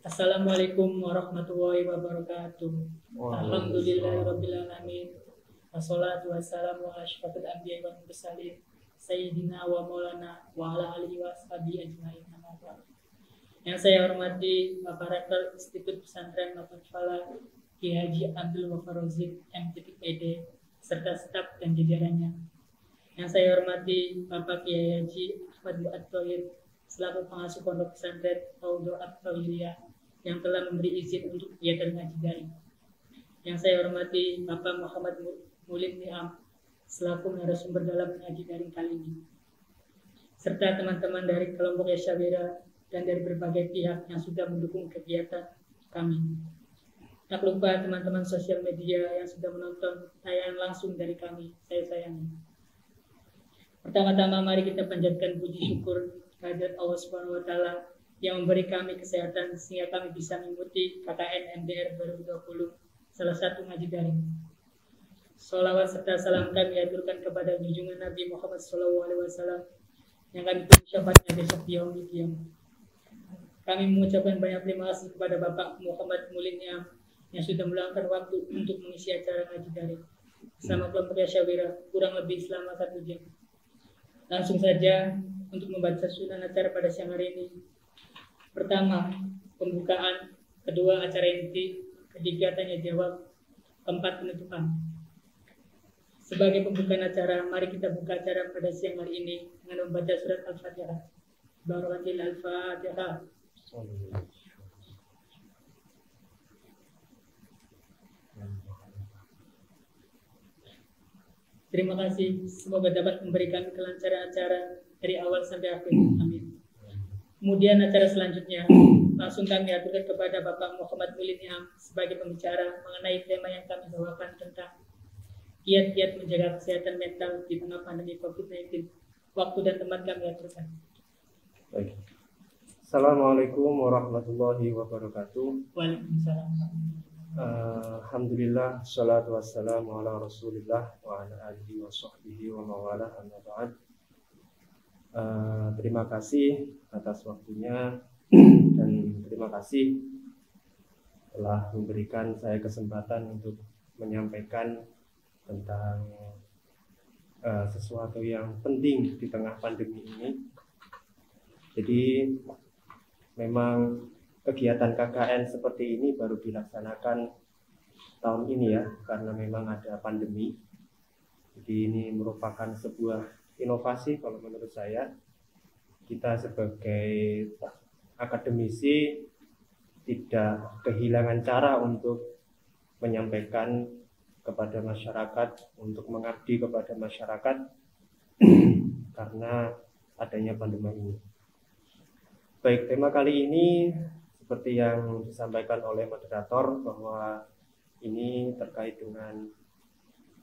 Assalamualaikum warahmatullahi wabarakatuh. Alhamdulillahirabbil alamin. Wassalatu wassalamu ala asyrafil anbiya'i wal mursalin sayyidina wa maulana wa ala alihi washabihi ajmain. Yang saya hormati Bapak Rektor Institut Pesantren Matul Fala Ki Haji Abdul Wafarozid MTPD serta staf dan jajarannya. Yang saya hormati Bapak Kiai Haji Ahmad Mu'ad-Thohir selaku pengasuh pondok pesantren Audhu At-Tawiliyah yang telah memberi izin untuk kegiatan ngaji daring. Yang saya hormati Bapak Muhammad Mulid Niam selaku narasumber dalam ngaji daring kali ini, serta teman-teman dari kelompok Yasyawira dan dari berbagai pihak yang sudah mendukung kegiatan kami. Tak lupa teman-teman sosial media yang sudah menonton tayangan langsung dari kami, saya sayangi. Pertama-tama mari kita panjatkan puji syukur kehadirat Allah Subhanahu wa taala yang memberi kami kesehatan sehingga kami bisa mengikuti KKN MDR 2020 salah satu ngaji daring. Sholawat serta salam kami aturkan kepada junjungan Nabi Muhammad SAW yang kami tunggu syafaatnya besok di yaumul qiyamah. Kami mengucapkan banyak terima kasih kepada Bapak Muhammad Mulid Niam yang sudah meluangkan waktu untuk mengisi acara ngaji daring bersama kelompok Yasyawira kurang lebih selama 1 jam. Langsung saja untuk membaca sunan acara pada siang hari ini. Pertama, pembukaan. Kedua, acara inti. Ketiga, tanya jawab. Keempat, penutupan. Sebagai pembukaan acara, mari kita buka acara pada siang hari ini dengan membaca surat Al-Fatihah. Barakatil Al-Fatihah. Terima kasih. Semoga dapat memberikan kelancaran acara dari awal sampai akhir. Amin. Kemudian acara selanjutnya langsung kami aturkan kepada Bapak Muhammad Mulid Niam sebagai pembicara mengenai tema yang kami bawakan tentang kiat-kiat menjaga kesehatan mental di tengah pandemi COVID-19. Waktu dan tempat kami aturkan. Baik. Assalamualaikum warahmatullahi wabarakatuh. Waalaikumsalam. Alhamdulillah, salatu wassalamu ala rasulillah wa ala alihi wa sahbihi wa mawala amma ba'd. Terima kasih atas waktunya dan terima kasih telah memberikan saya kesempatan untuk menyampaikan tentang sesuatu yang penting di tengah pandemi ini. Jadi memang kegiatan KKN seperti ini baru dilaksanakan tahun ini ya, karena memang ada pandemi. Jadi ini merupakan sebuah inovasi kalau menurut saya. Kita sebagai akademisi tidak kehilangan cara untuk menyampaikan kepada masyarakat, untuk mengabdi kepada masyarakat karena adanya pandemi ini. Baik, tema kali ini seperti yang disampaikan oleh moderator bahwa ini terkait dengan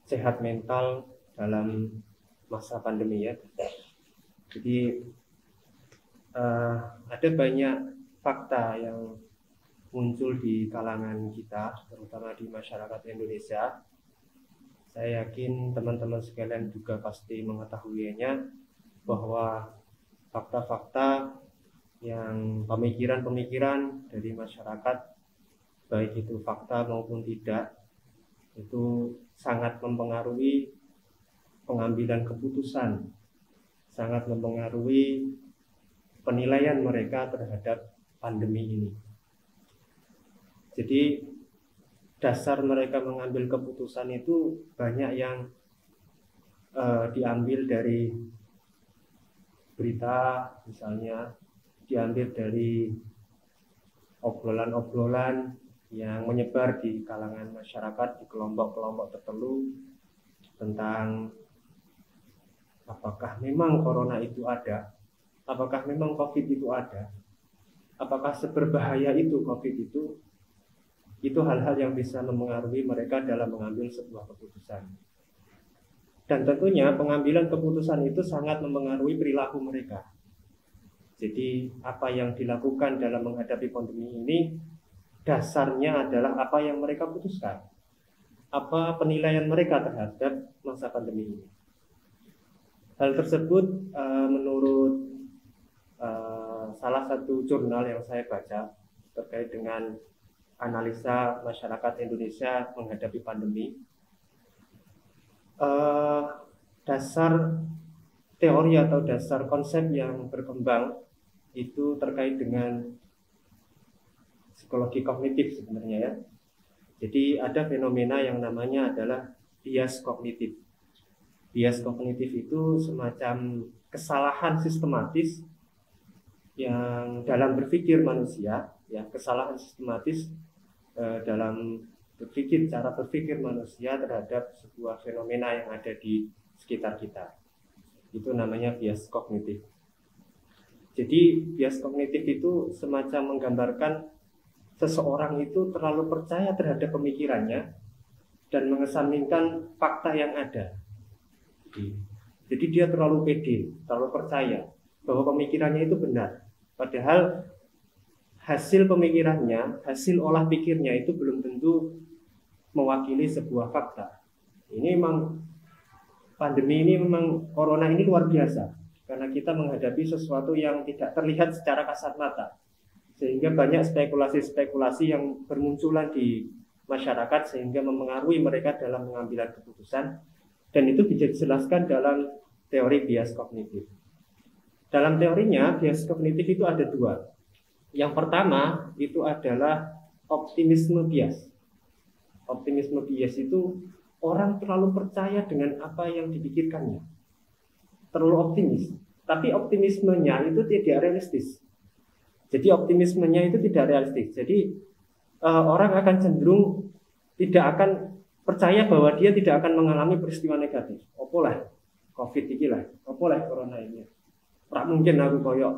sehat mental dalam masa pandemi ya. Jadi ada banyak fakta yang muncul di kalangan kita, terutama di masyarakat Indonesia. Saya yakin teman-teman sekalian juga pasti mengetahuinya bahwa fakta-fakta yang pemikiran-pemikiran dari masyarakat, baik itu fakta maupun tidak, itu sangat mempengaruhi pengambilan keputusan, sangat mempengaruhi penilaian mereka terhadap pandemi ini. Jadi dasar mereka mengambil keputusan itu banyak yang diambil dari berita, misalnya diambil dari obrolan-obrolan yang menyebar di kalangan masyarakat, di kelompok-kelompok tertentu tentang apakah memang corona itu ada, apakah memang COVID itu ada, apakah seberbahaya itu COVID itu hal-hal yang bisa mempengaruhi mereka dalam mengambil sebuah keputusan. Dan tentunya pengambilan keputusan itu sangat mempengaruhi perilaku mereka. Jadi apa yang dilakukan dalam menghadapi pandemi ini dasarnya adalah apa yang mereka putuskan, apa penilaian mereka terhadap masa pandemi ini. Hal tersebut menurut salah satu jurnal yang saya baca terkait dengan analisa masyarakat Indonesia menghadapi pandemi. Dasar teori atau dasar konsep yang berkembang itu terkait dengan psikologi kognitif sebenarnya ya. Jadi ada fenomena yang namanya adalah bias kognitif. Bias kognitif itu semacam kesalahan sistematis yang dalam berpikir manusia, ya, kesalahan sistematis dalam cara berpikir manusia terhadap sebuah fenomena yang ada di sekitar kita. Itu namanya bias kognitif. Jadi bias kognitif itu semacam menggambarkan seseorang itu terlalu percaya terhadap pemikirannya dan mengesampingkan fakta yang ada. Jadi dia terlalu pede, terlalu percaya bahwa pemikirannya itu benar. Padahal hasil pemikirannya, hasil olah pikirnya itu belum tentu mewakili sebuah fakta. Ini memang pandemi ini, memang corona ini luar biasa karena kita menghadapi sesuatu yang tidak terlihat secara kasat mata, sehingga banyak spekulasi-spekulasi yang bermunculan di masyarakat sehingga mempengaruhi mereka dalam pengambilan keputusan, dan itu bisa dijelaskan dalam teori bias kognitif. Dalam teorinya bias kognitif itu ada dua. Yang pertama itu adalah optimisme bias. Optimisme bias itu orang terlalu percaya dengan apa yang dipikirkannya, terlalu optimis. Tapi optimismenya itu tidak realistis. Jadi optimismenya itu tidak realistis. Jadi orang akan cenderung tidak akan percaya bahwa dia tidak akan mengalami peristiwa negatif. Opolah COVID ini lah, opolah corona ini. Tak mungkin aku koyok,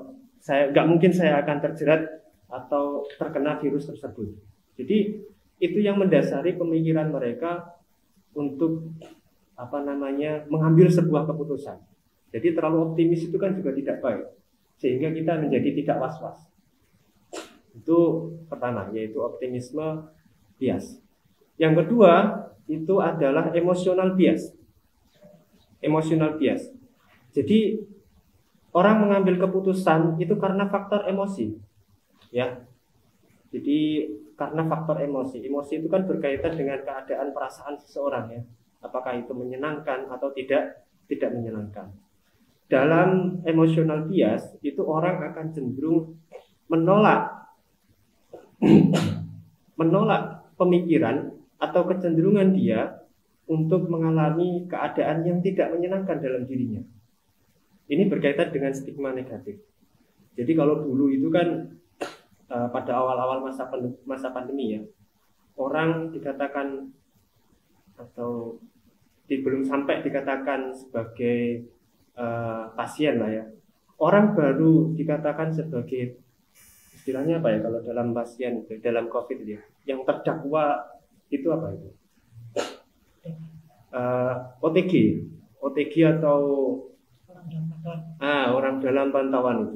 nggak mungkin saya akan terjerat atau terkena virus tersebut. Jadi itu yang mendasari pemikiran mereka untuk mengambil sebuah keputusan. Jadi terlalu optimis itu kan juga tidak baik, sehingga kita menjadi tidak was-was. Itu pertama, yaitu optimisme bias. Yang kedua itu adalah emosional bias. Emosional bias. Jadi orang mengambil keputusan itu karena faktor emosi, ya. Jadi karena faktor emosi. Emosi itu kan berkaitan dengan keadaan perasaan seseorang, ya. Apakah itu menyenangkan atau tidak menyenangkan. Dalam emosional bias itu orang akan cenderung menolak pemikiran atau kecenderungan dia untuk mengalami keadaan yang tidak menyenangkan dalam dirinya. Ini berkaitan dengan stigma negatif. Jadi kalau dulu itu kan pada awal-awal masa pandemi ya, orang dikatakan atau belum sampai dikatakan sebagai pasien lah ya. Orang baru dikatakan sebagai, istilahnya apa ya kalau dalam pasien, dalam COVID ya, yang terdakwa itu apa itu? OTG atau orang dalam pantauan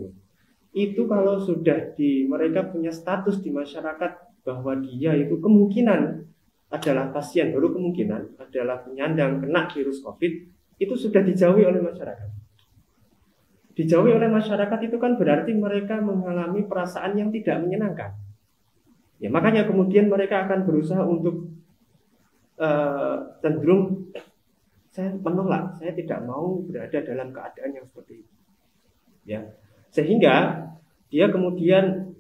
itu kalau sudah mereka punya status di masyarakat bahwa dia itu kemungkinan adalah pasien, baru kemungkinan adalah penyandang kena virus COVID, itu sudah dijauhi oleh masyarakat. Dijauhi oleh masyarakat itu kan berarti mereka mengalami perasaan yang tidak menyenangkan. Ya, makanya kemudian mereka akan berusaha untuk cenderung saya menolak, saya tidak mau berada dalam keadaan yang seperti itu. Ya, sehingga dia kemudian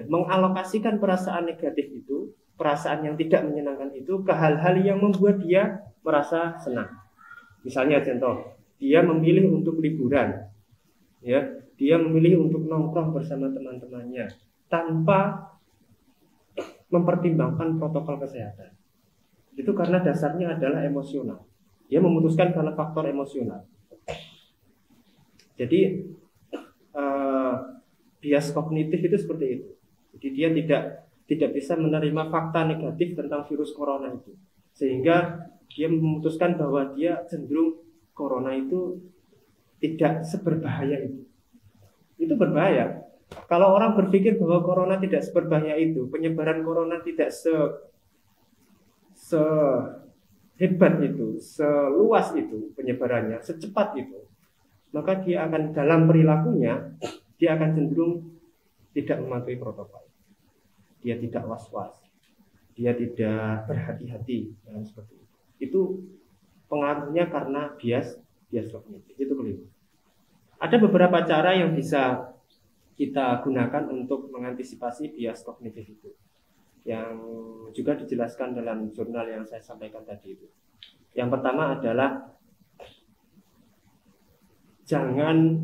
mengalokasikan perasaan negatif itu, perasaan yang tidak menyenangkan itu ke hal-hal yang membuat dia merasa senang. Misalnya contoh, dia memilih untuk liburan, ya, dia memilih untuk nongkrong bersama teman-temannya tanpa mempertimbangkan protokol kesehatan. Itu karena dasarnya adalah emosional. Dia memutuskan karena faktor emosional. Jadi bias kognitif itu seperti itu. Jadi dia tidak bisa menerima fakta negatif tentang virus corona itu, sehingga dia memutuskan bahwa dia cenderung corona itu tidak seberbahaya itu. Itu berbahaya. Kalau orang berpikir bahwa corona tidak seberbahaya itu, penyebaran corona tidak sehebat itu, seluas itu penyebarannya, secepat itu, maka dia akan dalam perilakunya dia akan cenderung tidak mematuhi protokol, dia tidak was-was, dia tidak berhati-hati dalam seperti itu. Itu pengaruhnya karena bias kognitif. Itu keliru. Ada beberapa cara yang bisa kita gunakan untuk mengantisipasi bias kognitif itu, yang juga dijelaskan dalam jurnal yang saya sampaikan tadi itu. Yang pertama adalah jangan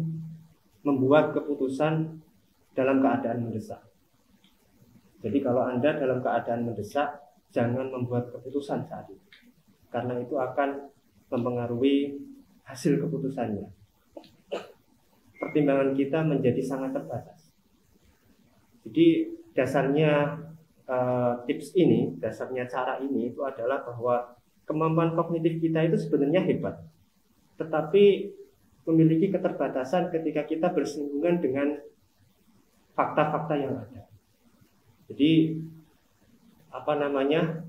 membuat keputusan dalam keadaan mendesak. Jadi kalau Anda dalam keadaan mendesak, jangan membuat keputusan saat itu, karena itu akan mempengaruhi hasil keputusannya. Pertimbangan kita menjadi sangat terbatas. Jadi dasarnya tips ini, dasarnya cara ini itu adalah bahwa kemampuan kognitif kita itu sebenarnya hebat, tetapi memiliki keterbatasan ketika kita bersinggungan dengan fakta-fakta yang ada. Jadi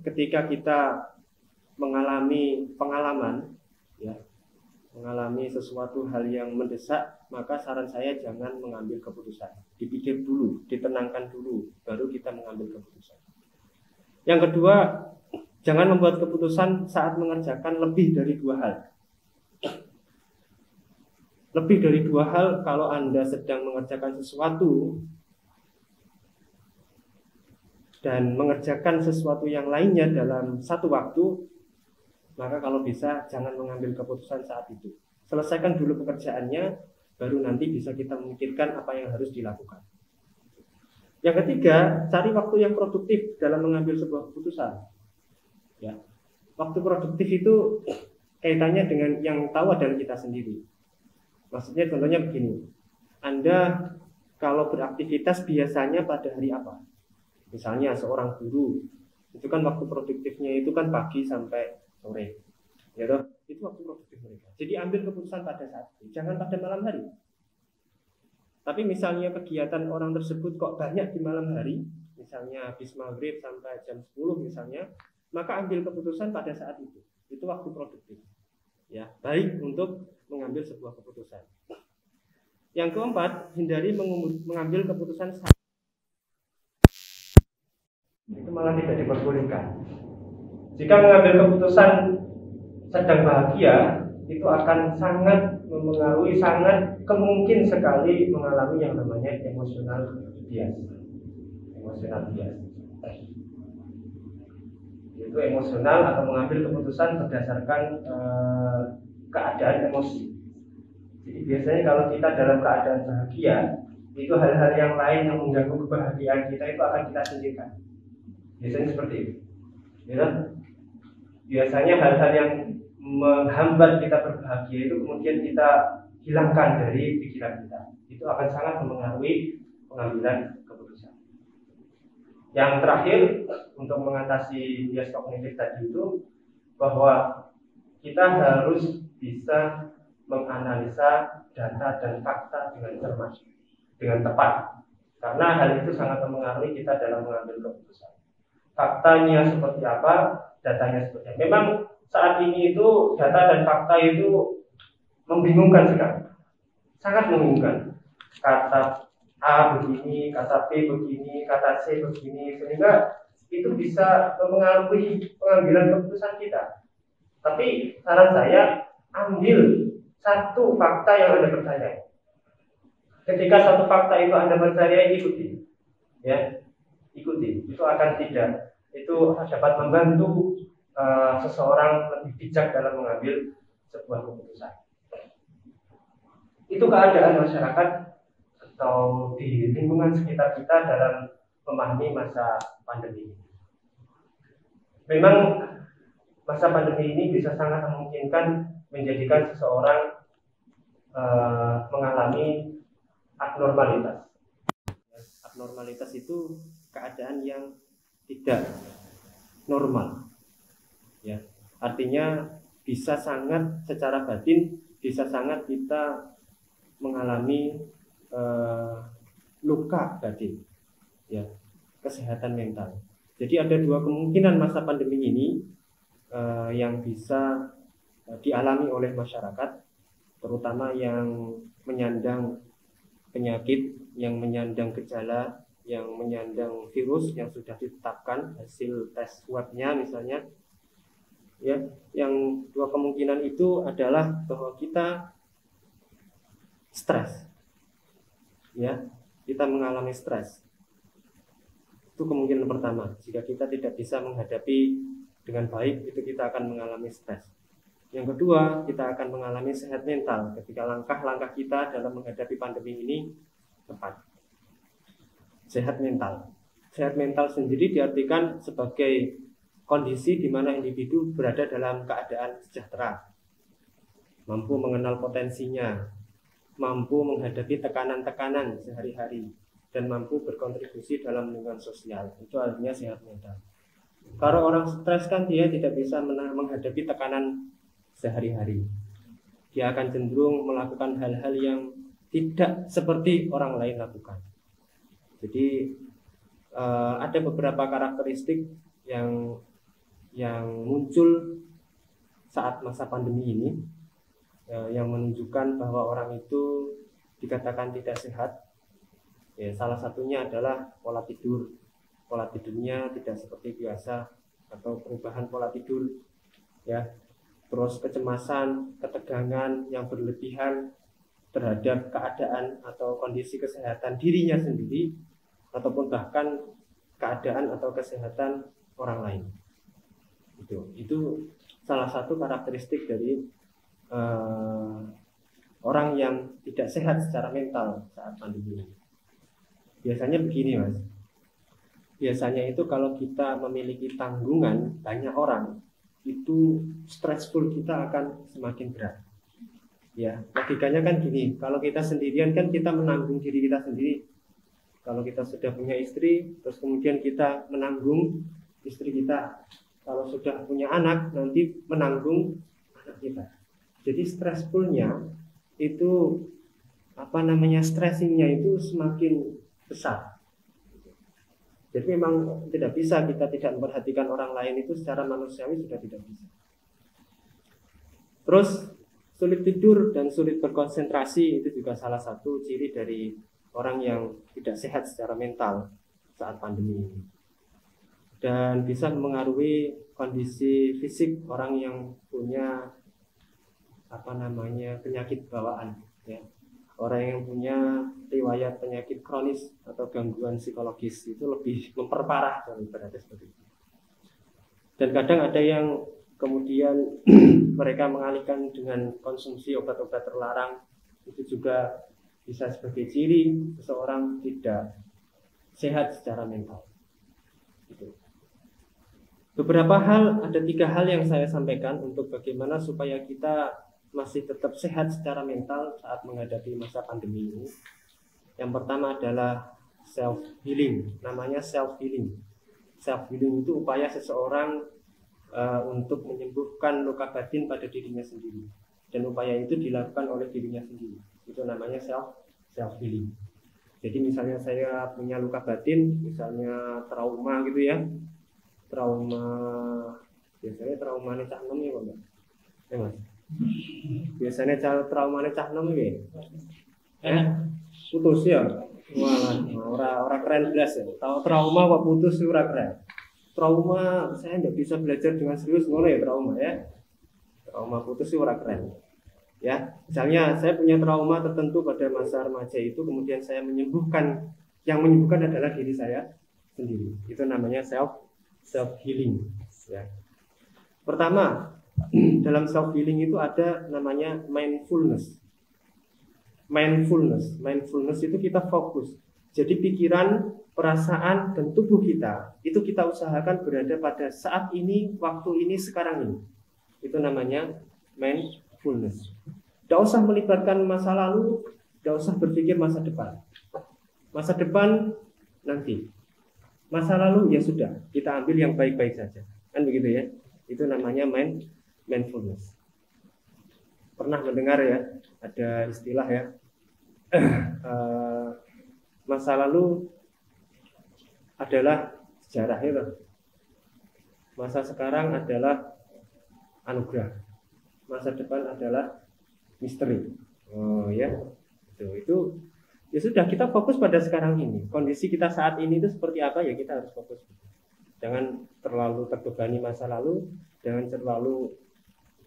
ketika kita mengalami pengalaman, ya, mengalami sesuatu hal yang mendesak, maka saran saya jangan mengambil keputusan. Dipikir dulu, ditenangkan dulu, baru kita mengambil keputusan. Yang kedua, jangan membuat keputusan saat mengerjakan lebih dari 2 hal. Lebih dari 2 hal kalau Anda sedang mengerjakan sesuatu dan mengerjakan sesuatu yang lainnya dalam satu waktu, maka kalau bisa jangan mengambil keputusan saat itu. Selesaikan dulu pekerjaannya, baru nanti bisa kita memikirkan apa yang harus dilakukan. Yang ketiga, cari waktu yang produktif dalam mengambil sebuah keputusan. Ya, waktu produktif itu kaitannya dengan yang tahu adalah kita sendiri. Maksudnya contohnya begini, Anda kalau beraktivitas biasanya pada hari apa? Misalnya seorang guru, itu kan waktu produktifnya itu kan pagi sampai sore, ya toh? Itu waktu produktif mereka. Jadi ambil keputusan pada saat itu, jangan pada malam hari. Tapi misalnya kegiatan orang tersebut kok banyak di malam hari, misalnya habis maghrib sampai jam 10 misalnya, maka ambil keputusan pada saat itu. Itu waktu produktif. Ya, baik untuk mengambil sebuah keputusan. Yang keempat, hindari mengambil keputusan saat itu malah tidak diperbolehkan. Jika mengambil keputusan sedang bahagia, itu akan sangat mempengaruhi, sangat kemungkin sekali mengalami yang namanya emosional bias. Emosional bias. Itu emosional atau mengambil keputusan berdasarkan keadaan emosi. Jadi biasanya kalau kita dalam keadaan bahagia, itu hal-hal yang lain yang mengganggu kebahagiaan kita itu akan kita singkirkan. Biasanya seperti itu, ya. Biasanya hal-hal yang menghambat kita berbahagia itu kemudian kita hilangkan dari pikiran kita. Itu akan sangat mempengaruhi pengambilan keputusan. Yang terakhir, untuk mengatasi bias kognitif tadi itu, bahwa kita harus bisa menganalisa data dan fakta dengan cermat, dengan tepat, karena hal itu sangat mempengaruhi kita dalam mengambil keputusan. Faktanya seperti apa, datanya seperti apa. Memang saat ini itu data dan fakta itu membingungkan sekali, sangat membingungkan. Kata A begini, kata B begini, kata C begini, sehingga itu bisa mempengaruhi pengambilan keputusan kita. Tapi saran saya, ambil satu fakta yang Anda percaya. Ketika satu fakta itu Anda percaya, ikuti, ya, ikuti. Itu akan dapat membantu seseorang lebih bijak dalam mengambil sebuah keputusan. Itu keadaan masyarakat atau di lingkungan sekitar kita dalam memahami masa pandemi ini. Memang masa pandemi ini bisa sangat memungkinkan menjadikan seseorang mengalami abnormalitas. Abnormalitas itu keadaan yang tidak normal, ya. Artinya bisa sangat secara batin, bisa sangat kita mengalami luka batin, ya, kesehatan mental. Jadi ada 2 kemungkinan masa pandemi ini yang bisa dialami oleh masyarakat, terutama yang menyandang penyakit yang menyandang gejala, yang menyandang virus yang sudah ditetapkan hasil tes swabnya misalnya, ya, yang dua kemungkinan itu adalah bahwa kita stres, ya, kita mengalami stres. Itu kemungkinan pertama. Jika kita tidak bisa menghadapi dengan baik, itu kita akan mengalami stres. Yang kedua, kita akan mengalami sehat mental ketika langkah-langkah kita dalam menghadapi pandemi ini tepat. Sehat mental. Sehat mental sendiri diartikan sebagai kondisi di mana individu berada dalam keadaan sejahtera, mampu mengenal potensinya, mampu menghadapi tekanan-tekanan sehari-hari, dan mampu berkontribusi dalam lingkungan sosial. Itu artinya sehat mental. Kalau orang stres kan dia tidak bisa menghadapi tekanan sehari-hari. Dia akan cenderung melakukan hal-hal yang tidak seperti orang lain lakukan. Jadi ada beberapa karakteristik yang muncul saat masa pandemi ini yang menunjukkan bahwa orang itu dikatakan tidak sehat. Ya, salah satunya adalah pola tidur. Pola tidurnya tidak seperti biasa atau perubahan pola tidur, ya. Terus kecemasan, ketegangan yang berlebihan terhadap keadaan atau kondisi kesehatan dirinya sendiri ataupun bahkan keadaan atau kesehatan orang lain. Itu salah satu karakteristik dari orang yang tidak sehat secara mental saat pandemi ini. Biasanya begini, Mas. Biasanya itu kalau kita memiliki tanggungan banyak orang, itu stressful kita akan semakin berat. Ya, logikanya kan gini, kalau kita sendirian kan kita menanggung diri kita sendiri. Kalau kita sudah punya istri, terus kemudian kita menanggung istri kita. Kalau sudah punya anak, nanti menanggung anak kita. Jadi stressfulnya itu stressingnya itu semakin besar. Jadi memang tidak bisa kita tidak memperhatikan orang lain, itu secara manusiawi sudah tidak bisa. Terus sulit tidur dan sulit berkonsentrasi itu juga salah satu ciri dari orang yang tidak sehat secara mental saat pandemi ini. Dan bisa mengaruhi kondisi fisik orang yang punya penyakit bawaan, ya. Orang yang punya riwayat penyakit kronis atau gangguan psikologis itu lebih memperparah daripada seperti itu. Dan kadang ada yang kemudian mereka mengalihkan dengan konsumsi obat-obat terlarang, itu juga bisa sebagai ciri seseorang tidak sehat secara mental. Gitu. Beberapa hal, ada 3 hal yang saya sampaikan untuk bagaimana supaya kita masih tetap sehat secara mental saat menghadapi masa pandemi ini. Yang pertama adalah self healing, namanya self healing. Self healing itu upaya seseorang untuk menyembuhkan luka batin pada dirinya sendiri, dan upaya itu dilakukan oleh dirinya sendiri. Itu namanya self healing. Jadi misalnya saya punya luka batin, misalnya trauma gitu ya, biasanya traumanya cak nom ya, Pak. Ya, Mas. Biasanya traumanya cak nom ya. Putus ya. Walah, ora keren belas ya. Tahu trauma kok putus ora keren. Trauma saya tidak bisa belajar dengan serius ngono ya trauma ya. Trauma putus ora keren. Ya, misalnya saya punya trauma tertentu pada masa remaja itu, kemudian saya menyembuhkan, yang menyembuhkan adalah diri saya sendiri. Itu namanya self healing, ya. Pertama, dalam self healing itu ada namanya mindfulness. Mindfulness itu kita fokus. Jadi pikiran, perasaan, dan tubuh kita itu kita usahakan berada pada saat ini, waktu ini, sekarang ini. Itu namanya mindfulness. Tidak usah melibatkan masa lalu, tidak usah berpikir masa depan. Masa depan nanti. Masa lalu ya sudah, kita ambil yang baik-baik saja. Kan begitu ya. Itu namanya mindfulness. Pernah mendengar ya, ada istilah ya, masa lalu adalah sejarah itu, masa sekarang adalah anugerah, masa depan adalah misteri. Oh ya, itu Ya sudah, kita fokus pada sekarang ini. Kondisi kita saat ini itu seperti apa, ya kita harus fokus. Jangan terlalu terbebani masa lalu, jangan terlalu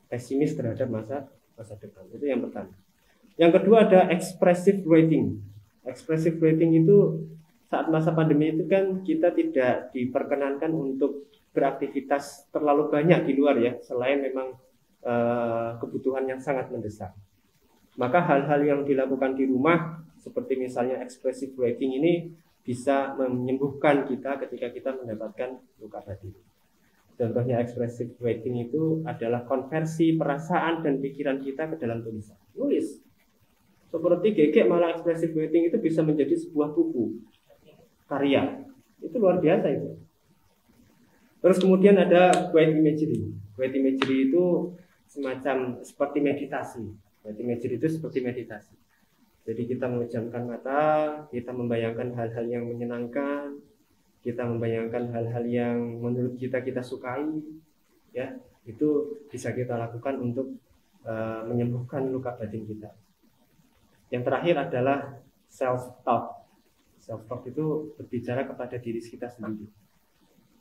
pesimis terhadap masa depan. Itu yang pertama. Yang kedua ada expressive waiting. Expressive waiting itu saat masa pandemi itu kan kita tidak diperkenankan untuk beraktivitas terlalu banyak di luar ya, selain memang kebutuhan yang sangat mendesak. Maka hal-hal yang dilakukan di rumah seperti misalnya expressive waiting ini bisa menyembuhkan kita ketika kita mendapatkan luka batin. Contohnya expressive waiting itu adalah konversi perasaan dan pikiran kita ke dalam tulisan. Nulis. Seperti Gegek malah expressive waiting itu bisa menjadi sebuah buku karya. Itu luar biasa itu. Terus kemudian ada quiet imagery. Quiet imagery itu semacam seperti meditasi. Quiet imagery itu seperti meditasi. Jadi kita memejamkan mata, kita membayangkan hal-hal yang menyenangkan, kita membayangkan hal-hal yang menurut kita sukai, ya itu bisa kita lakukan untuk menyembuhkan luka batin kita. Yang terakhir adalah self-talk. Self-talk itu berbicara kepada diri kita sendiri.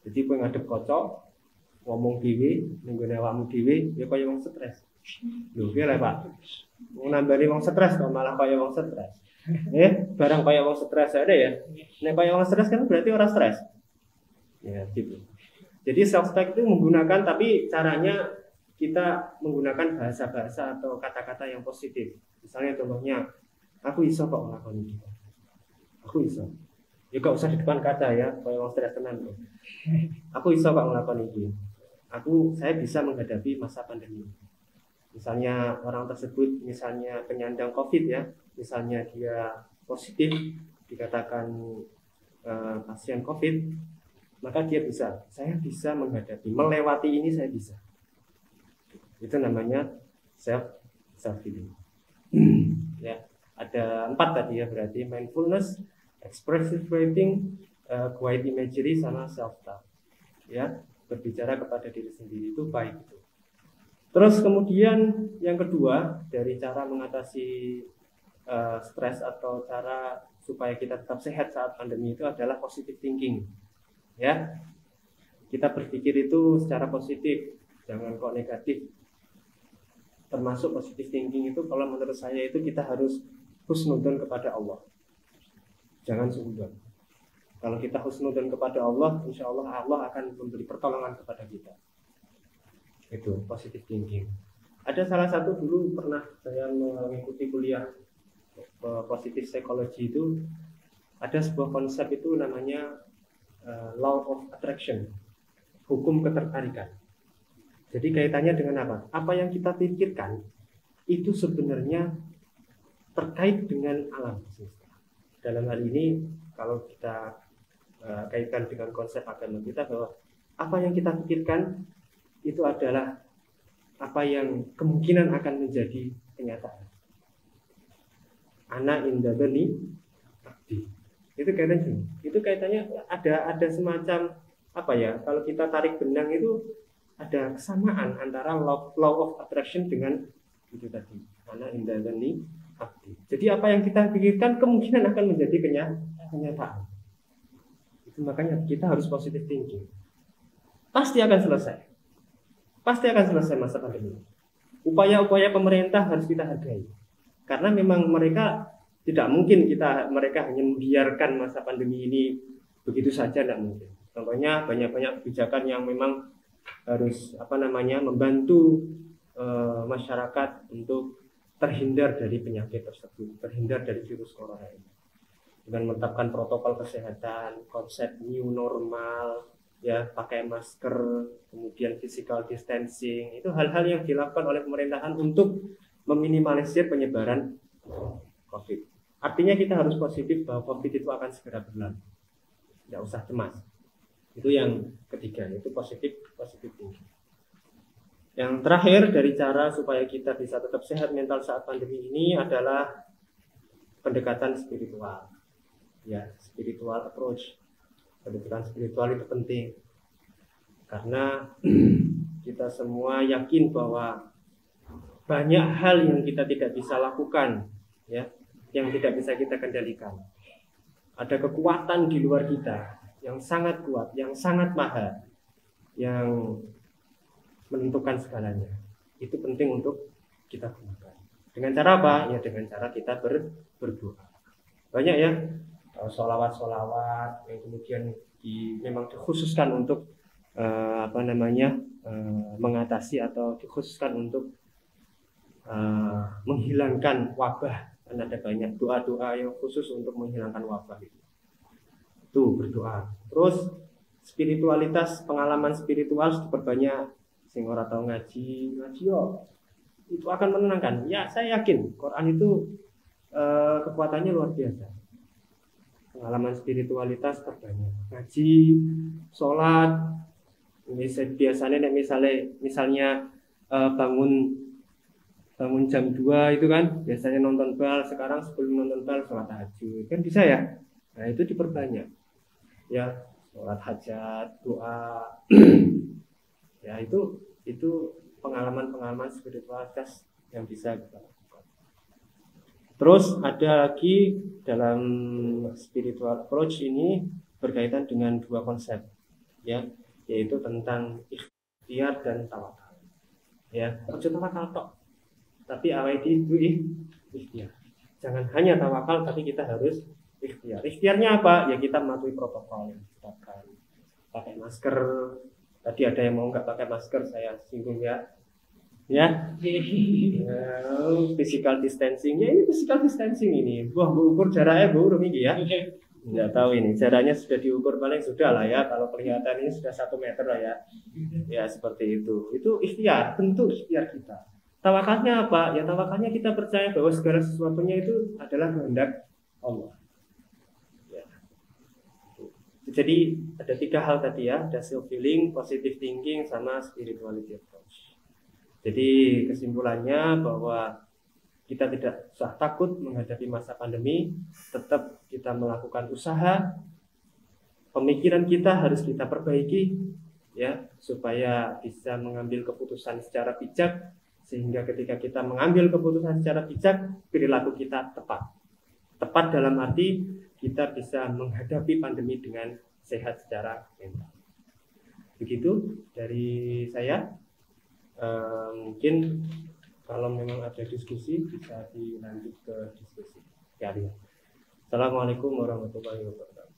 Jadi kowe ngadep kaca, ngomong dhewe, ning gone awakmu dhewe, ya kaya wong stres. Lho, piye lho, Pak? Mau nambani wong stres kok malah kaya wong stres. Barang kaya wong stres ada ya. Nek kaya wong stres kan berarti orang stres. Ya, gitu. Jadi self-talk itu menggunakan, tapi caranya kita menggunakan bahasa-bahasa atau kata-kata yang positif. Misalnya contohnya, aku iso kok ngelakuin itu. Aku iso. Ya gak usah di depan kaca ya, kaya wong stres tenan kok. Aku iso kok ngelakuin itu. Saya bisa menghadapi masa pandemi. Misalnya orang tersebut misalnya penyandang COVID ya, misalnya dia positif dikatakan pasien COVID, maka dia saya bisa menghadapi, melewati ini saya bisa. Itu namanya self healing. Ya, ada 4 tadi ya, berarti mindfulness, expressive writing, quiet imagery sama self talk. Ya, berbicara kepada diri sendiri itu baik itu. Terus kemudian yang kedua dari cara mengatasi stres atau cara supaya kita tetap sehat saat pandemi itu adalah positive thinking. Ya, kita berpikir itu secara positif, jangan kok negatif. Termasuk positive thinking itu kalau menurut saya itu kita harus husnudzon kepada Allah. Jangan suudzon. Kalau kita husnudzon kepada Allah, insya Allah Allah akan memberi pertolongan kepada kita. Itu positive thinking. Ada salah satu dulu pernah saya mengikuti kuliah positive psychology itu, ada sebuah konsep itu namanya law of attraction, hukum ketertarikan. Jadi kaitannya dengan apa? Apa yang kita pikirkan itu sebenarnya terkait dengan alam semesta. Dalam hal ini kalau kita kaitkan dengan konsep agama kita, bahwa apa yang kita pikirkan itu adalah apa yang kemungkinan akan menjadi kenyataan. Ana indadani abdi. Itu kaitannya. Itu kaitannya ada semacam apa ya? Kalau kita tarik benang itu ada kesamaan antara law of attraction dengan itu tadi. Ana indadani abdi. Jadi apa yang kita pikirkan kemungkinan akan menjadi kenyataan. Itu makanya kita harus positive thinking. Pasti akan selesai. Pasti akan selesai masa pandemi. Upaya-upaya pemerintah harus kita hargai. Karena memang mereka tidak mungkin mereka hanya membiarkan masa pandemi ini begitu saja, tidak mungkin. Contohnya banyak-banyak kebijakan yang memang harus membantu masyarakat untuk terhindar dari penyakit tersebut, terhindar dari virus corona ini. Dengan menetapkan protokol kesehatan, konsep new normal, ya pakai masker, kemudian physical distancing, itu hal-hal yang dilakukan oleh pemerintahan untuk meminimalisir penyebaran COVID. Artinya kita harus positif bahwa COVID itu akan segera berlalu, tidak usah cemas. Itu yang ketiga, yaitu positif thinking. Yang terakhir dari cara supaya kita bisa tetap sehat mental saat pandemi ini adalah pendekatan spiritual. Ya, spiritual approach. Pendekatan spiritual itu penting karena kita semua yakin bahwa banyak hal yang kita tidak bisa lakukan, ya, yang tidak bisa kita kendalikan. Ada kekuatan di luar kita yang sangat kuat, yang sangat maha, yang menentukan segalanya. Itu penting untuk kita gunakan. Dengan cara apa? Ya dengan cara kita berdoa. Banyak ya sholawat-sholawat yang kemudian memang dikhususkan untuk mengatasi atau dikhususkan untuk menghilangkan wabah. Dan ada banyak doa-doa yang khusus untuk menghilangkan wabah itu. Tuh berdoa. Terus spiritualitas, pengalaman spiritual diperbanyak. Sing ora tau ngaji yo. Itu akan menenangkan. Ya, saya yakin Quran itu kekuatannya luar biasa. Pengalaman spiritualitas terbanyak. Ngaji, sholat, biasanya misalnya bangun jam 2 itu kan biasanya nonton bal, sekarang sebelum nonton bal sholat tahajud kan bisa ya. Nah itu diperbanyak ya, sholat hajat, doa. Ya itu pengalaman spiritualitas yang bisa kita lakukan. Terus ada lagi dalam spiritual approach ini berkaitan dengan dua konsep ya, yaitu tentang ikhtiar dan tawakal. Ya, ojo tawakal tok, tapi awal itu ikhtiar. Jangan hanya tawakal, tapi kita harus ikhtiar. Ikhtiarnya apa? Ya kita mematuhi protokol yang ditetapkan. Pakai masker. Tadi ada yang mau nggak pakai masker, saya singgung ya. Ya, physical distancing. Ya ini physical distancing ini. Wah, mengukur jaraknya burung ini ya. Nggak tahu ini jaraknya sudah diukur, paling sudah lah ya. Kalau kelihatan ini sudah 1 meter lah ya. Ya seperti itu. Itu ikhtiar, bentuk ikhtiar kita. Tawakalnya apa? Ya tawakalnya kita percaya bahwa segala sesuatunya itu adalah kehendak Allah. Ya. Jadi ada 3 hal tadi ya, ada self feeling, positive thinking, sama spirituality approach. Jadi kesimpulannya bahwa kita tidak usah takut menghadapi masa pandemi, tetap kita melakukan usaha, pemikiran kita harus kita perbaiki ya, supaya bisa mengambil keputusan secara bijak, sehingga ketika kita mengambil keputusan secara bijak, perilaku kita tepat. Tepat dalam arti kita bisa menghadapi pandemi dengan sehat secara mental. Begitu dari saya. Mungkin kalau memang ada diskusi bisa dilanjut ke diskusi sekalian. Assalamualaikum warahmatullahi wabarakatuh.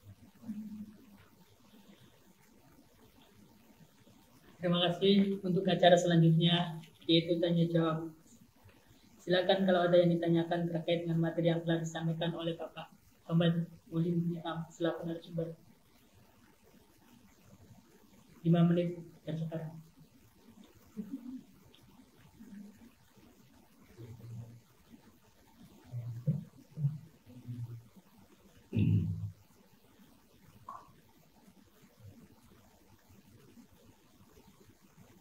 Terima kasih. Untuk acara selanjutnya yaitu tanya jawab. Silakan kalau ada yang ditanyakan terkait dengan materi yang telah disampaikan oleh Bapak Muhammad Mulim Niam selaku narasumber. 5 menit dan sekarang.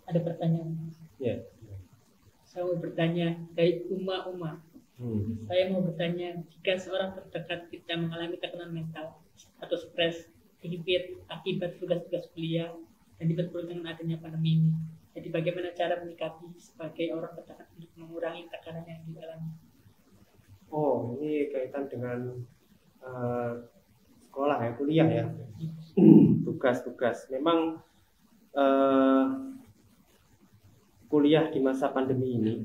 Ada pertanyaan? Ya. Saya mau bertanya dari Uma. Saya mau bertanya, jika seorang terdekat kita mengalami tekanan mental atau stres akibat tugas-tugas kuliah dan diperlukan dengan adanya pandemi ini, jadi bagaimana cara menyikapi sebagai orang terdekat untuk mengurangi tekanan yang dialami? Oh, ini kaitan dengan sekolah ya, kuliah ya. Tugas-tugas. Memang kuliah di masa pandemi ini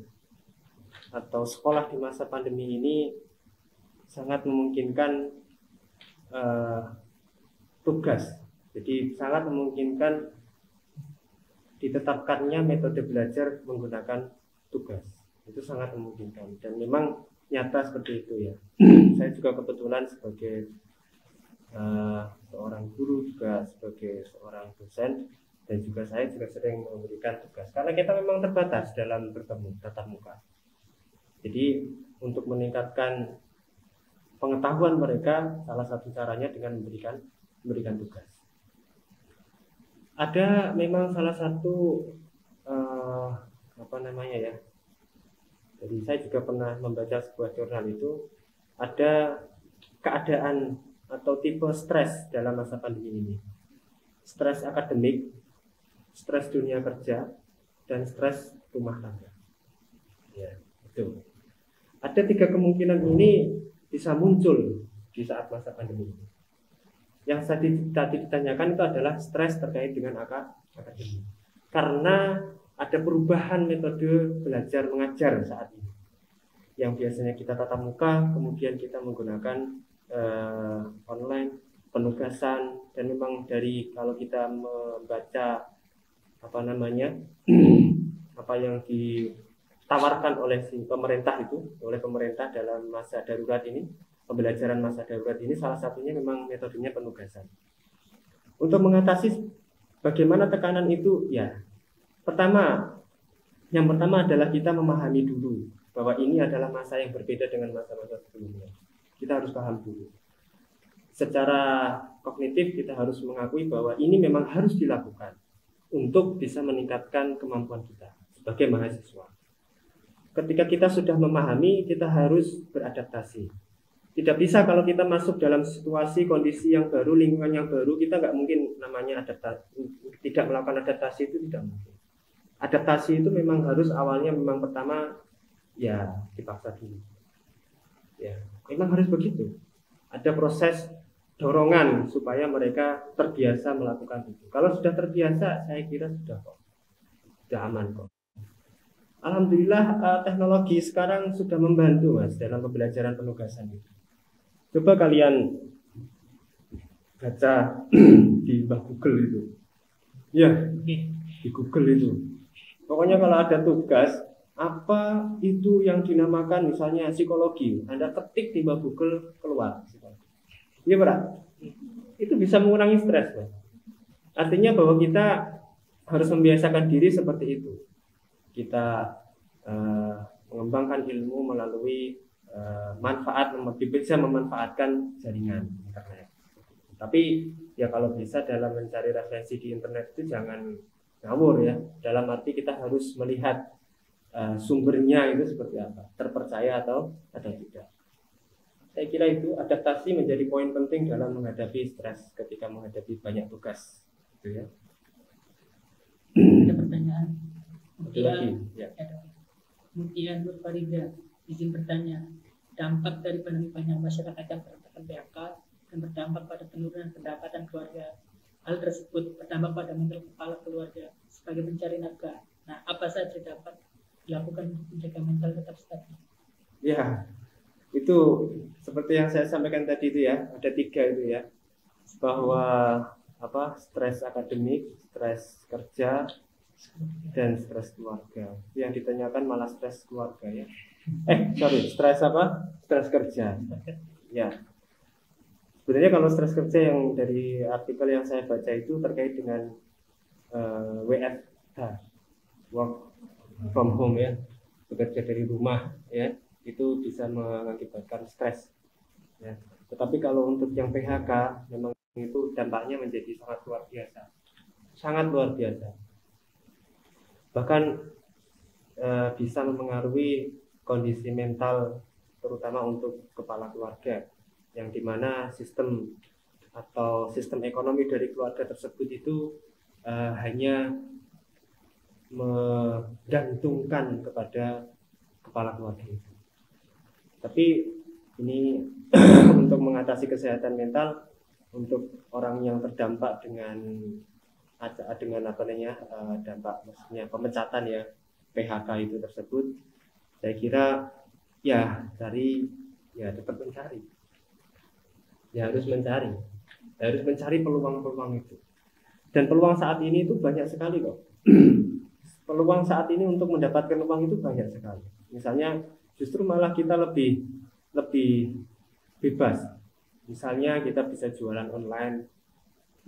atau sekolah di masa pandemi ini sangat memungkinkan tugas. Jadi sangat memungkinkan ditetapkannya metode belajar menggunakan tugas. Itu sangat memungkinkan dan memang nyata seperti itu ya. Saya juga kebetulan sebagai seorang guru, juga sebagai seorang dosen, dan juga saya juga sering memberikan tugas karena kita memang terbatas dalam bertemu tatap muka. Jadi untuk meningkatkan pengetahuan mereka, salah satu caranya dengan memberikan tugas. Ada memang salah satu jadi saya juga pernah membaca sebuah jurnal itu, ada keadaan atau tipe stres dalam masa pandemi ini. Stres akademik, stres dunia kerja, dan stres rumah tangga. Ya, itu. Ada 3 kemungkinan ini bisa muncul di saat masa pandemi. Yang tadi ditanyakan itu adalah stres terkait dengan akademik. Karena ada perubahan metode belajar mengajar saat ini. Yang biasanya kita tatap muka, kemudian kita menggunakan online, penugasan, dan memang dari kalau kita membaca apa namanya apa yang ditawarkan oleh pemerintah dalam masa darurat ini, pembelajaran masa darurat ini, salah satunya memang metodenya penugasan. Untuk mengatasi bagaimana tekanan itu, ya yang pertama adalah kita memahami dulu bahwa ini adalah masa yang berbeda dengan masa-masa sebelumnya. Kita harus paham dulu. Secara kognitif kita harus mengakui bahwa ini memang harus dilakukan untuk bisa meningkatkan kemampuan kita sebagai mahasiswa. Ketika kita sudah memahami, kita harus beradaptasi. Tidak bisa kalau kita masuk dalam situasi, kondisi yang baru, lingkungan yang baru, kita nggak mungkin namanya tidak melakukan adaptasi, itu tidak mungkin. Adaptasi itu memang harus awalnya memang pertama ya dipaksa dulu. Ya, memang harus begitu. Ada proses dorongan supaya mereka terbiasa melakukan itu. Kalau sudah terbiasa, saya kira sudah aman kok. Alhamdulillah teknologi sekarang sudah membantu Mas dalam pembelajaran penugasan itu. Coba kalian baca di Google itu. Ya, di Google itu. Pokoknya kalau ada tugas apa itu yang dinamakan misalnya psikologi, Anda ketik di Google keluar. Iya berat. Itu bisa mengurangi stres, Pak. Artinya bahwa kita harus membiasakan diri seperti itu. Kita mengembangkan ilmu melalui bisa memanfaatkan jaringan internet. Tapi ya kalau bisa dalam mencari referensi di internet itu jangan ngawur ya. Dalam arti kita harus melihat sumbernya itu seperti apa, terpercaya atau tidak. Saya kira itu adaptasi menjadi poin penting dalam menghadapi stres ketika menghadapi banyak tugas. Gitu ya. Ada pertanyaan? Ya. Kemudian Nur Farida izin bertanya, dampak dari pandemi banyak masyarakat yang terkena PHK dan berdampak pada penurunan pendapatan keluarga. Hal tersebut berdampak pada mental kepala keluarga sebagai pencari nafkah. Nah, apa saja dapat dilakukan untuk menjaga mental tetap stabil? Ya, itu seperti yang saya sampaikan tadi itu ya, ada 3 itu ya, bahwa stres akademik, stres kerja, dan stres keluarga. Yang ditanyakan malah stres keluarga ya. Stres apa? Stres kerja. Ya. Sebenarnya kalau stres kerja yang dari artikel yang saya baca itu terkait dengan WFH, work from home ya, bekerja dari rumah ya, itu bisa mengakibatkan stres ya. Tetapi kalau untuk yang PHK memang itu dampaknya menjadi sangat luar biasa, bahkan bisa mempengaruhi kondisi mental terutama untuk kepala keluarga, yang dimana sistem ekonomi dari keluarga tersebut itu hanya menggantungkan kepada kepala keluarga itu. Tapi ini untuk mengatasi kesehatan mental untuk orang yang terdampak dengan dampak maksudnya pemecatan ya, PHK itu tersebut, saya kira ya tetap mencari. Harus mencari peluang-peluang itu. Dan peluang saat ini itu banyak sekali kok. Peluang saat ini untuk mendapatkan uang itu banyak sekali. Misalnya justru malah kita lebih bebas. Misalnya kita bisa jualan online,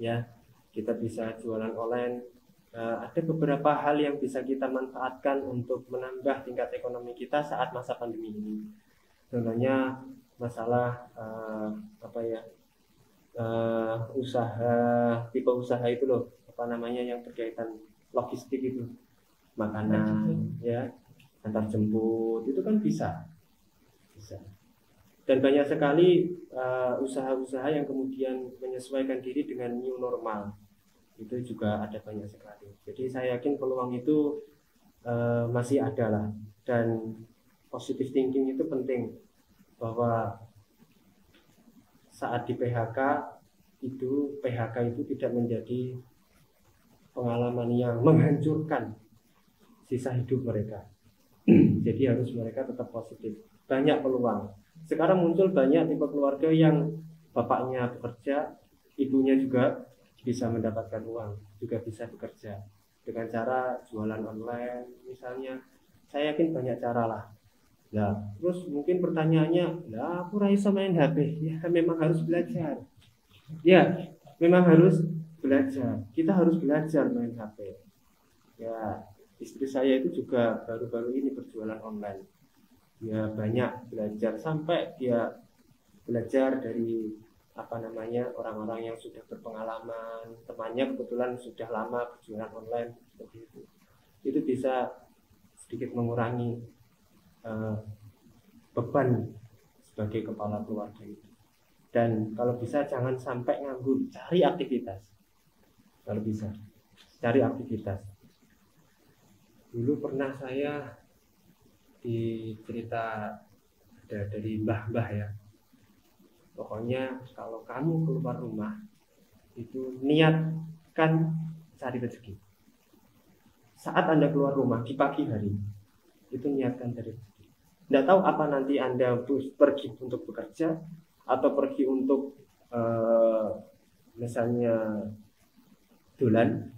ya, kita bisa jualan online. Ada beberapa hal yang bisa kita manfaatkan untuk menambah tingkat ekonomi kita saat masa pandemi ini. Contohnya masalah tipe usaha itu loh, yang berkaitan logistik itu, makanan ya, antar jemput itu kan bisa. Dan banyak sekali usaha-usaha yang kemudian menyesuaikan diri dengan new normal, itu juga ada banyak sekali. Jadi saya yakin peluang itu masih ada lah, dan positive thinking itu penting, bahwa saat di PHK itu tidak menjadi pengalaman yang menghancurkan sisa hidup mereka. Jadi harus mereka tetap positif. Banyak peluang. Sekarang muncul banyak tipe keluarga yang bapaknya bekerja, ibunya juga bisa mendapatkan uang, juga bisa bekerja dengan cara jualan online misalnya. Saya yakin banyak cara lah. Nah, terus mungkin pertanyaannya, lah aku rasa main HP. Ya, memang harus belajar. Ya, memang harus belajar. Kita harus belajar main HP. Ya, istri saya itu juga baru-baru ini berjualan online. Dia banyak belajar sampai dia belajar dari orang-orang yang sudah berpengalaman, temannya kebetulan sudah lama berjualan online seperti itu. Itu bisa sedikit mengurangi beban sebagai kepala keluarga itu. Dan kalau bisa jangan sampai nganggur, cari aktivitas. Kalau bisa, cari aktivitas. Dulu pernah saya dicerita dari mbah-mbah ya. Pokoknya kalau kamu keluar rumah itu niatkan cari rezeki. Saat Anda keluar rumah di pagi hari itu niatkan cari rezeki. Tidak tahu apa nanti Anda pergi untuk bekerja atau pergi untuk misalnya dolan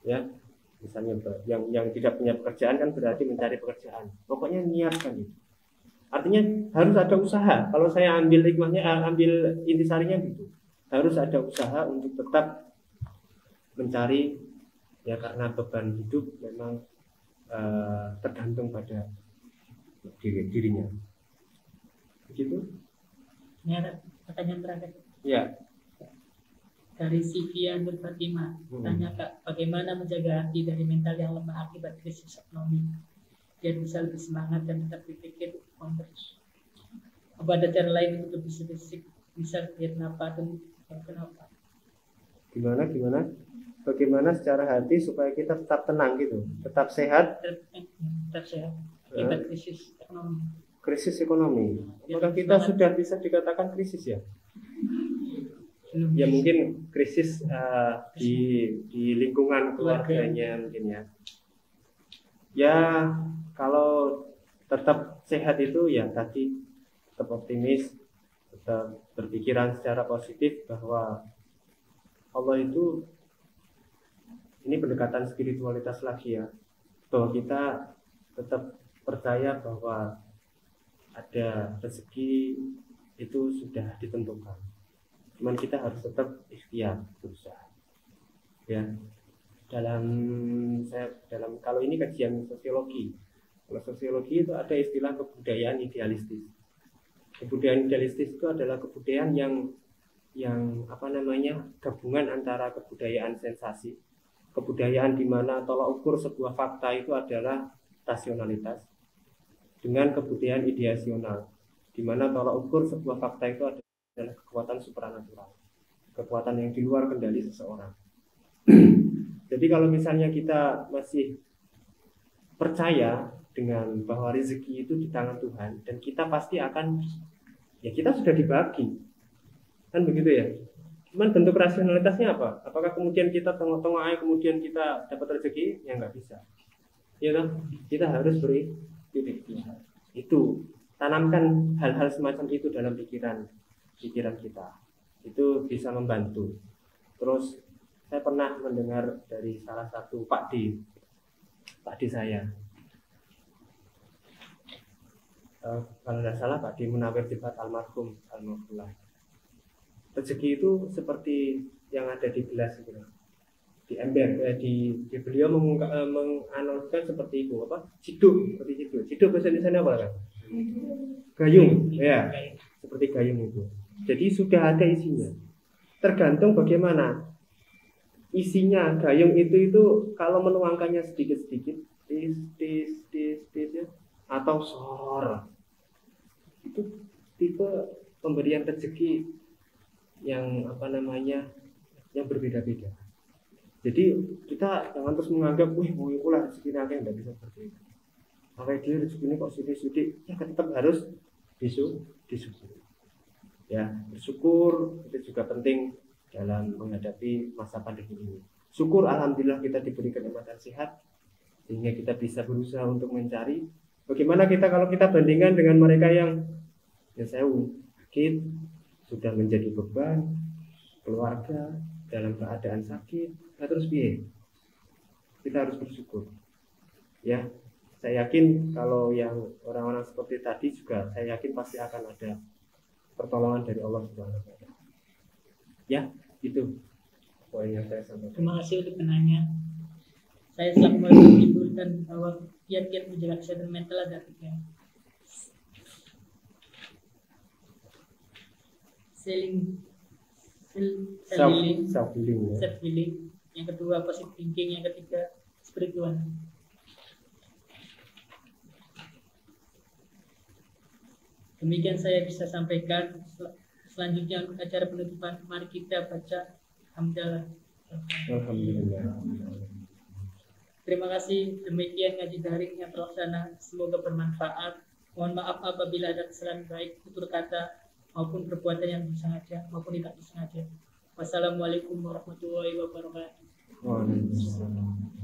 ya. Misalnya yang tidak punya pekerjaan kan berarti mencari pekerjaan. Pokoknya niatkan itu. Artinya harus ada usaha. Kalau saya ambil hikmahnya, ambil intisarinya gitu. Harus ada usaha untuk tetap mencari, ya karena beban hidup memang tergantung pada dirinya. Begitu? Ini ada pertanyaan terakhir. Ya. Dari Sivia Nur Fatimah, tanya Kak, bagaimana menjaga hati dari mental yang lemah akibat krisis ekonomi, biar bisa lebih semangat dan tetap berpikir terus. Apa ada cara lain untuk lebih spesifik, bisa kenapa dan kenapa? Gimana? Bagaimana secara hati supaya kita tetap tenang gitu, tetap sehat? Tetap sehat akibat krisis ekonomi. Krisis ekonomi. Apakah kita sudah bisa dikatakan krisis ya? Ya mungkin krisis di lingkungan keluarganya mungkin ya. Ya kalau tetap sehat itu ya tadi tetap optimis, tetap berpikiran secara positif bahwa Allah itu ini pendekatan spiritualitas lagi ya, bahwa kita tetap percaya bahwa ada rezeki itu sudah ditentukan. Cuman kita harus tetap ikhtiar, berusaha. Ya. Dalam kalau ini kajian sosiologi. Kalau sosiologi itu ada istilah kebudayaan idealistis. Kebudayaan idealistis itu adalah kebudayaan yang gabungan antara kebudayaan sensasi, kebudayaan di mana tolak ukur sebuah fakta itu adalah rasionalitas, dengan kebudayaan ideasional, di mana tolak ukur sebuah fakta itu adalah kekuatan supranatural, kekuatan yang di luar kendali seseorang. Jadi kalau misalnya kita masih percaya dengan bahwa rezeki itu di tangan Tuhan dan kita pasti akan, ya kita sudah dibagi, kan begitu ya. Cuman bentuk rasionalitasnya apa? Apakah kemudian kita tengok-tengok aja kemudian kita dapat rezeki? Ya nggak bisa. Ya kan? Kita harus beri ikhtiar. Itu tanamkan hal-hal semacam itu dalam pikiran kita, itu bisa membantu. Terus saya pernah mendengar dari salah satu Pak D saya, kalau tidak salah Pak D Munawir Jibat almarhum rezeki itu seperti yang ada di gelas gitu, di ember, di beliau menganalogkan seperti itu, seperti ciduk bahasa Indonesia apa kan? Gayung, ya, seperti gayung itu. Jadi sudah ada isinya. Tergantung bagaimana isinya gayung itu kalau menuangkannya sedikit-sedikit, atau sor, itu tipe pemberian rezeki yang yang berbeda-beda. Jadi kita jangan terus menganggap, mau ikulah rezeki yang tidak bisa seperti itu. Makanya dia rezekinya kok sudah, ya tetap harus disyukuri. Ya, bersyukur itu juga penting dalam menghadapi masa pandemi ini. Syukur alhamdulillah kita diberi kenikmatan sehat sehingga kita bisa berusaha untuk mencari bagaimana kita kalau kita bandingkan dengan mereka yang saya sakit, sudah menjadi beban keluarga dalam keadaan sakit, nah terus biaya. Kita harus bersyukur. Ya, saya yakin kalau yang orang-orang seperti tadi juga saya yakin pasti akan ada pertolongan dari Allah Subhanahu wa taala. Ya, itu poin yang saya sampaikan. Terima kasih untuk penanya. Saya selaku menyimpulkan bahwa kiat-kiat menjaga kesehatan mental ada 3. Self-healing. Yang kedua positive thinking. Yang ketiga spiritual. Demikian saya bisa sampaikan. Selanjutnya untuk acara penutupan, mari kita baca hamdalah. Alhamdulillah. Terima kasih. Demikian ngaji daring yang terlaksana. Semoga bermanfaat. Mohon maaf apabila ada kesalahan baik tutur kata maupun perbuatan yang disengaja maupun tidak disengaja. Wassalamualaikum warahmatullahi wabarakatuh. Waalaikumsalam.